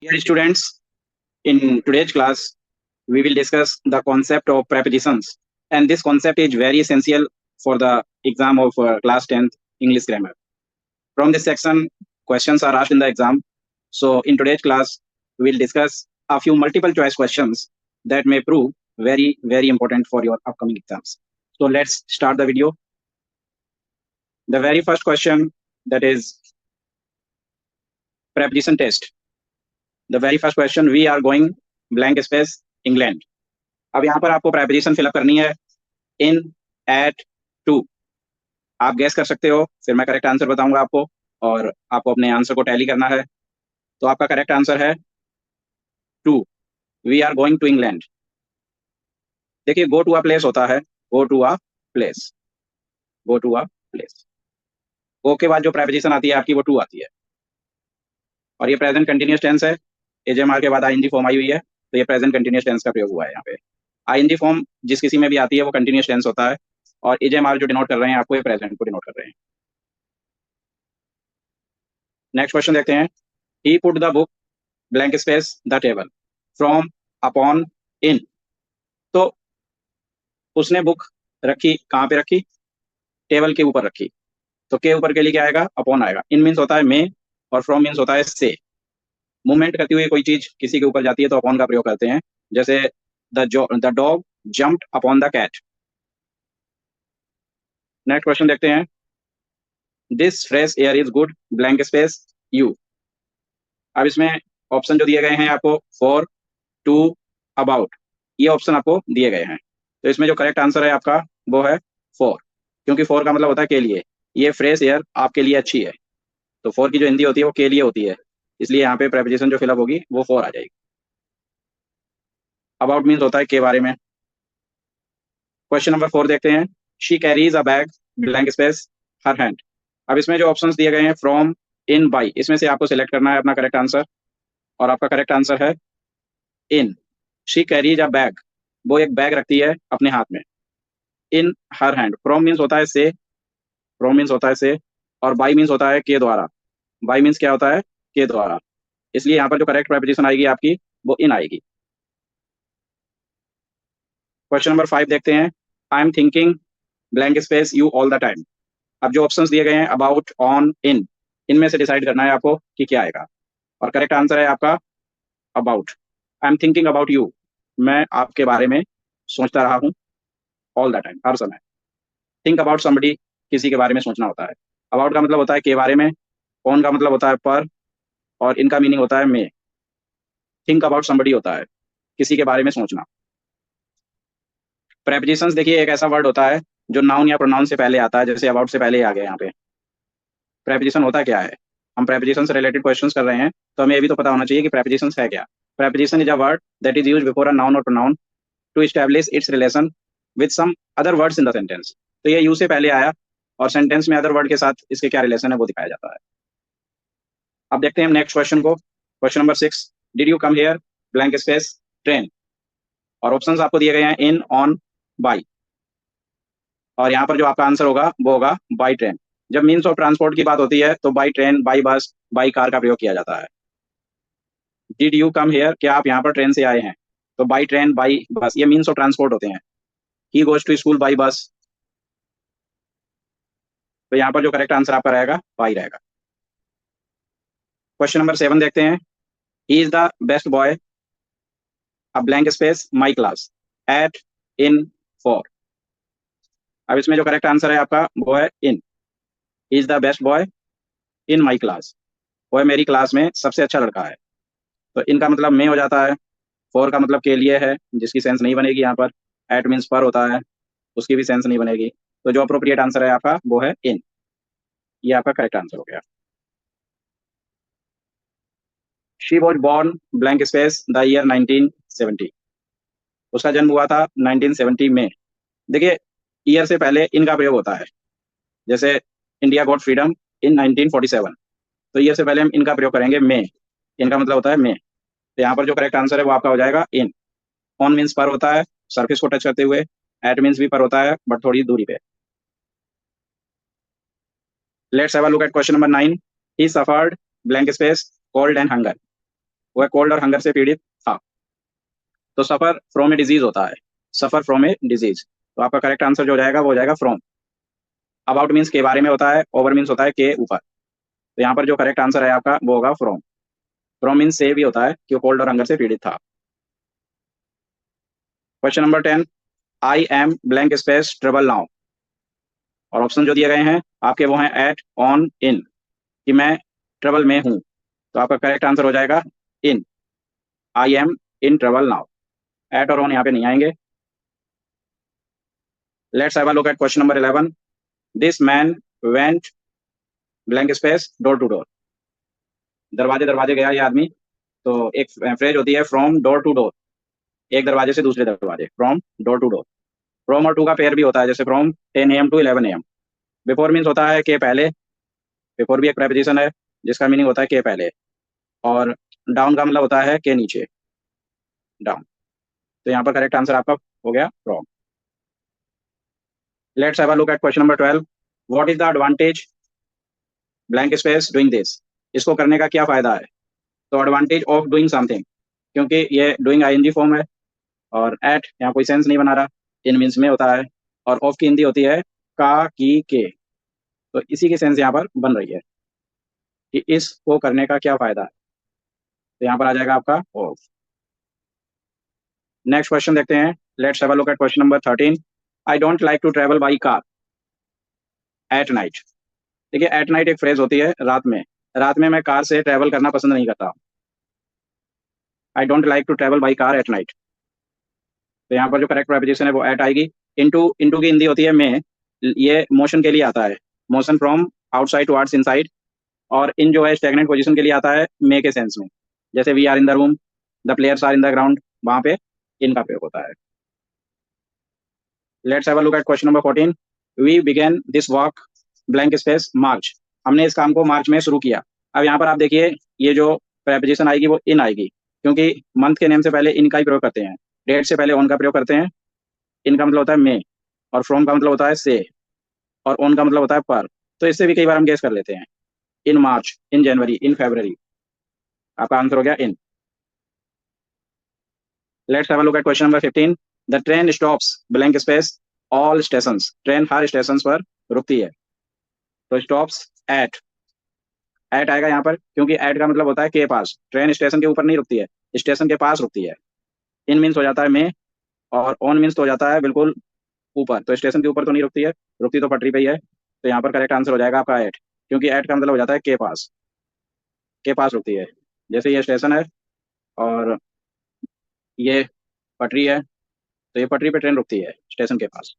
Dear students, in today's class, we will discuss the concept of prepositions, and this concept is very essential for the exam of class 10th English grammar. From this section, questions are asked in the exam. So, in today's class, we will discuss a few multiple choice questions that may prove very important for your upcoming exams. So, let's start the video. The very first question, that is preposition test. The very first question, we are going blank space England. अब यहाँ पर आपको preposition fill up करनी है इन, eight, to. आप gas कर सकते हो, फिर मैं करेक्ट आंसर बताऊंगा आपको और आपको अपने आंसर को टैली करना है। तो आपका करेक्ट आंसर है to, we are going to England. देखिए, गो टू अ प्लेस होता है, go to a place, go to a place. Go के बाद जो प्रेपोजिशन आती है आपकी वो टू आती है, और ये प्रेजेंट कंटिन्यूअस टेंस है। एजेएमआर के बाद आईएनजी फॉर्म आई हुई है, तो ये प्रेजेंट कंटिन्यूअस टेंस का प्रयोग हुआ है यहाँ पे। आईएनजी फॉर्म जिस किसी में भी आती है वो कंटिन्यूअस टेंस होता है, और एजेएमआर जो डिनोट कर रहे हैं आपको, ये प्रेजेंट को डिनोट कर रहे हैं। नेक्स्ट क्वेश्चन देखते हैं। He put the book blank space the table from, upon, in. तो उसने बुक रखी, कहाँ पे रखी? टेबल के ऊपर रखी। तो के ऊपर के लिए क्या आएगा? अपॉन आएगा। इन मीन्स होता है में, और फ्रॉम मीन्स होता है से। मूवमेंट करती हुई कोई चीज किसी के ऊपर जाती है तो अपॉन का प्रयोग करते हैं, जैसे the dog jumped upon the cat. Next question देखते हैं। This fresh air is good blank space you. अब इसमें ऑप्शन जो दिए गए हैं आपको, फॉर, टू, अबाउट, ये ऑप्शन आपको दिए गए हैं। तो इसमें जो करेक्ट आंसर है आपका वो है फॉर, क्योंकि फॉर का मतलब होता है के लिए। ये फ्रेश एयर आपके लिए अच्छी है, तो फॉर की जो हिंदी होती है वो के लिए होती है, इसलिए यहाँ पे प्रेपोजिशन जो फिलअप होगी वो फॉर आ जाएगी। अबाउट मीन्स होता है के बारे में। क्वेश्चन नंबर 4 देखते हैं। She carries a bag blank space her hand. अब इसमें जो ऑप्शंस दिए गए हैं, फ्रॉम, इन, बाई, इसमें से आपको सिलेक्ट करना है अपना करेक्ट आंसर, और आपका करेक्ट आंसर है इन। शी कैरीज अ बैग, वो एक बैग रखती है अपने हाथ में। इन हर हैंड, फ्रॉम मीन्स होता है से, फ्रॉम मीन्स होता है से, और बाई मीन्स होता है के द्वारा। बाई मीन्स क्या होता है? के द्वारा। इसलिए यहाँ पर जो करेक्ट प्रेपोजिशन आएगी आपकी वो इन आएगी। क्वेश्चन नंबर 5 देखते हैं। I am thinking blank space you all the time. अब जो ऑप्शंस दिए गए हैं, अबाउट, ऑन, इन, इनमें से डिसाइड करना है आपको कि क्या आएगा, और करेक्ट आंसर है आपका about. I am thinking about you, मैं आपके बारे में सोचता रहा हूँ, ऑल द टाइम, हर समय। थिंक अबाउट समबडी, किसी के बारे में सोचना होता है। अबाउट का मतलब होता है के बारे में, ऑन का मतलब होता है पर, और इनका मीनिंग होता है में। थिंक अबाउट समबडी होता है किसी के बारे में सोचना। प्रेपोजिशंस देखिए, एक ऐसा वर्ड होता है जो नाउन या प्रोनाउन से पहले आता है, जैसे अबाउट से पहले ही आ गया यहाँ पे। प्रेपोजिशन होता क्या है? हम प्रेपोजिशन से रिलेटेड क्वेश्चंस कर रहे हैं, तो हमें ये भी तो पता होना चाहिए कि प्रेपोजिशंस है क्या। Preposition is a word that is used before a noun और pronoun to establish its relation with some other words in the sentence. तो ये यू से पहले आया, और सेंटेंस में अदर वर्ड के साथ इसके क्या रिलेशन है वो दिखाया जाता है। अब देखते हैं नेक्स्ट क्वेश्चन को। Question number 6, did you come here blank space train. और ऑप्शंस आपको दिए गए हैं इन, ऑन, बाई, और यहाँ पर जो आपका आंसर होगा वो होगा बाई ट्रेन। जब मीन्स ऑफ ट्रांसपोर्ट की बात होती है तो by train, by bus, by car का प्रयोग किया जाता है। डिड यू कम हियर, क्या आप यहाँ पर ट्रेन से आए हैं? तो बाई ट्रेन, बाई बस, ये मीन्स ऑफ ट्रांसपोर्ट होते हैं। He goes to school by bus, तो यहाँ पर जो करेक्ट आंसर आपका रहेगा बाई रहेगा। क्वेश्चन नंबर 7 देखते हैं। He is the best boy, a blank space my class, at, in, for. अब इसमें जो करेक्ट आंसर है आपका वो है in. He is the best boy in my class, वो है मेरी क्लास में सबसे अच्छा लड़का है। तो इनका मतलब में हो जाता है। फॉर का मतलब के लिए है, जिसकी सेंस नहीं बनेगी यहाँ पर। एट मीन्स पर होता है, उसकी भी सेंस नहीं बनेगी। तो जो अप्रोप्रिएट आंसर है आपका वो है इन। ये आपका करेक्ट आंसर हो गया। She was born blank space the year 1970। उसका जन्म हुआ था 1970 में। देखिए, ईयर से पहले इनका प्रयोग होता है, जैसे इंडिया गॉट फ्रीडम इन 1947। तो ईयर से पहले हम इनका प्रयोग करेंगे में। इनका मतलब होता है में। तो यहाँ पर जो करेक्ट आंसर है वो आपका हो जाएगा इन। ऑन मीन्स पर होता है, सरफेस को टच करते हुए। एट मीन्स भी पर होता है, बट थोड़ी दूरी पे। Let's have a look at question number 9। He suffered blank space cold and hunger. वह कोल्ड और हंगर से पीड़ित था। तो सफर फ्रॉम ए डिजीज होता है, सफर फ्रॉम ए डिजीज। तो आपका करेक्ट आंसर जो हो जाएगा वो हो जाएगा फ्रॉम। अबाउट मीन्स के बारे में होता है, ओवर मीन्स होता है के ऊपर। तो यहाँ पर जो करेक्ट आंसर है आपका वो होगा फ्रॉम। फ्रॉम मीन्स से भी होता है कि वो कोल्ड और हंगर से पीड़ित था। Question number 10, I am blank space travel now. और ऑप्शन जो दिए गए हैं आपके वो हैं एट, ऑन, इन, कि मैं ट्रेवल में हूँ। तो आपका करेक्ट आंसर हो जाएगा in. I am in travel now. At और ऑन यहाँ पे नहीं आएंगे। Let's have a look at question number 11, this man went blank space door to door. दरवाजे दरवाजे गया ये आदमी। तो एक फ्रेज होती है फ्रॉम डोर टू डोर, एक दरवाजे से दूसरे दरवाजे, from door to door. From और टू का पेयर भी होता है, जैसे from 10 AM to 11 AM। Before means होता है के पहले, बिफोर भी एक प्रेपोजिशन है जिसका मीनिंग होता है के पहले। और डाउन का मतलब होता है के नीचे, डाउन। तो यहाँ पर करेक्ट आंसर आपका हो गया from. Let's have a look at question number 12, what is the advantage blank space doing this. इसको करने का क्या फायदा है। तो एडवांटेज ऑफ डूइंग समथिंग, क्योंकि ये डूइंग आईएनजी फॉर्म है। और एट यहाँ कोई सेंस नहीं बना रहा, इन मीन्स में होता है। और ऑफ की हिंदी होती है का, की, के। तो इसी की सेंस यहाँ पर बन रही है कि इसको करने का क्या फायदा है। तो यहाँ पर आ जाएगा आपका ऑफ। नेक्स्ट क्वेश्चन देखते हैं। Let's have a look at question number 13, I don't like to travel by car at night. देखिए एट नाइट एक फ्रेज होती है रात में। रात में मैं कार से ट्रेवल करना पसंद नहीं करता। I don't like to travel by car at night. तो यहाँ पर जो करेक्ट प्रेपोजिशन है वो एट आएगी। इनटू, इनटू की हिंदी होती है में। ये मोशन के लिए आता है, motion from outside towards inside. और इन जो है स्टैग्नेंट पोजीशन के लिए आता है मे के सेंस में। जैसे we are in the room, the players are in the ground, वहां पे इनका प्रयोग होता है। Let's have a look at question number 14, we began this walk blank space March. हमने इस काम को मार्च में शुरू किया। अब यहाँ पर आप देखिए ये जो प्रेपोजिशन आएगी वो इन आएगी, क्योंकि मंथ के नेम से पहले इन का ही प्रयोग करते हैं, डेट से पहले ऑन का प्रयोग करते हैं। इन का मतलब होता है मे, और फ्रॉम का मतलब होता है से, और ऑन का मतलब होता है पर। तो इससे भी कई बार हम गेस कर लेते हैं। इन मार्च, इन जनवरी, इन फरवरी। आपका आंसर हो गया in. Let's have a look at question number 15, the train stops blank space all station. Train हर स्टेशन पर रुकती है। तो स्टॉप्स एट, एट आएगा यहाँ पर, क्योंकि एट का मतलब होता है के पास। ट्रेन स्टेशन के ऊपर नहीं रुकती है, स्टेशन के पास रुकती है। इन मीन्स हो जाता है में, और ऑन मीन्स तो हो जाता है बिल्कुल ऊपर। तो स्टेशन के ऊपर तो नहीं रुकती है, रुकती तो पटरी पे ही है। तो यहाँ पर करेक्ट आंसर हो जाएगा आपका एट, क्योंकि एट का मतलब हो जाता है के पास, के पास रुकती है। जैसे ये स्टेशन है और ये पटरी है, तो ये पटरी पे ट्रेन रुकती है स्टेशन के पास।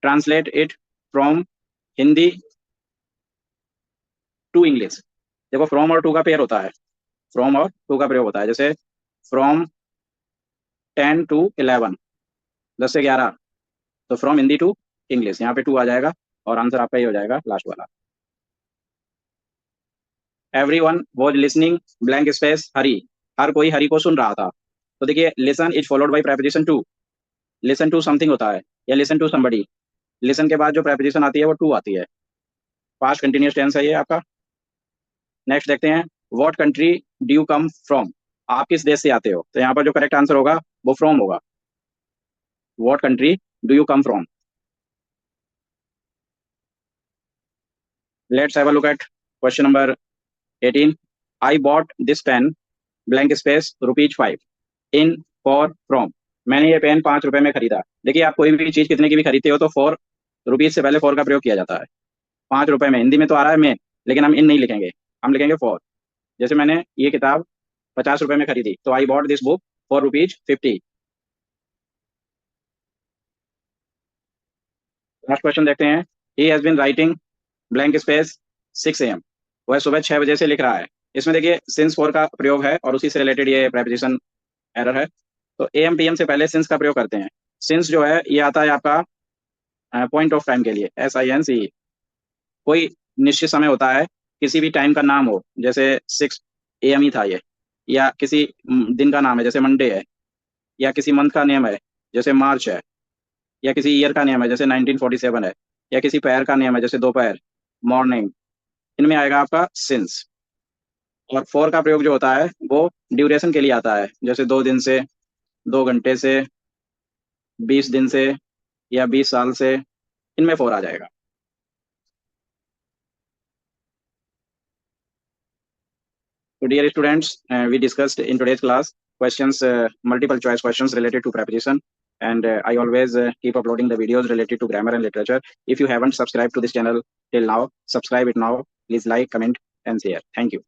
Translate it from Hindi to English. देखो फ्रॉम और टू का पेयर होता है, फ्रॉम और टू का प्रयोग होता है। जैसे फ्रॉम 10 to 11, 10 से 11। तो फ्रॉम हिंदी टू इंग्लिश, यहाँ पे टू आ जाएगा, और आंसर आपका ये हो जाएगा लास्ट वाला। Everyone was listening blank space Hari. हर कोई हरी को सुन रहा था। तो देखिए listen is followed by preposition to. Listen to something होता है, या लिसन टू समबडी। लिसन के बाद जो प्रेपोजिशन आती है वो टू आती है। पास्ट कंटिन्यूस टेंस है ये आपका। नेक्स्ट देखते हैं, what country do you come from. आप किस देश से आते हो। तो यहाँ पर जो करेक्ट आंसर होगा वो फ्रॉम होगा। What country do you come from. Let's have a look at question number 18, I bought this pen blank space rupees 5 in for from. मैंने ये पेन 5 रुपए में खरीदा। देखिए आप कोई भी चीज कितने की भी खरीदते हो तो फॉर, रुपीज से पहले फॉर का प्रयोग किया जाता है। 5 रुपए में, हिंदी में तो आ रहा है में, लेकिन हम इन नहीं लिखेंगे, हम लिखेंगे फॉर। जैसे मैंने ये किताब 50 रुपए में खरीदी, तो I bought this book for rupees 50। Last question देखते हैं, he has been writing blank space 6 AM। वह सुबह 6 बजे से लिख रहा है। इसमें देखिए सिंस फॉर का प्रयोग है, और उसी से रिलेटेड ये प्रेपोजिशन एरर है। तो AM PM से पहले सिंस का प्रयोग करते हैं। सिंस जो है ये आता है आपका पॉइंट ऑफ टाइम के लिए, SINCE। कोई निश्चित समय होता है, किसी भी टाइम का नाम हो, जैसे 6 AM ही था ये। या किसी दिन का नाम है, जैसे मंडे है। या किसी मंथ का नेम है, जैसे मार्च है। या किसी ईयर का नेम है, जैसे 1947 है। या किसी पैर का नेम है, जैसे दोपहर, मॉर्निंग। इनमें आएगा आपका सिंस। और फॉर का प्रयोग जो होता है वो ड्यूरेशन के लिए आता है, जैसे 2 दिन से, 2 घंटे से, 20 दिन से, या 20 साल से, इनमें फॉर आ जाएगा। So dear students, we discussed in today's class questions, multiple choice questions related to preposition, and I always keep uploading the videos related to grammar and literature. If you haven't subscribed to this channel till now, subscribe it now. Please like, comment, and share. Thank you.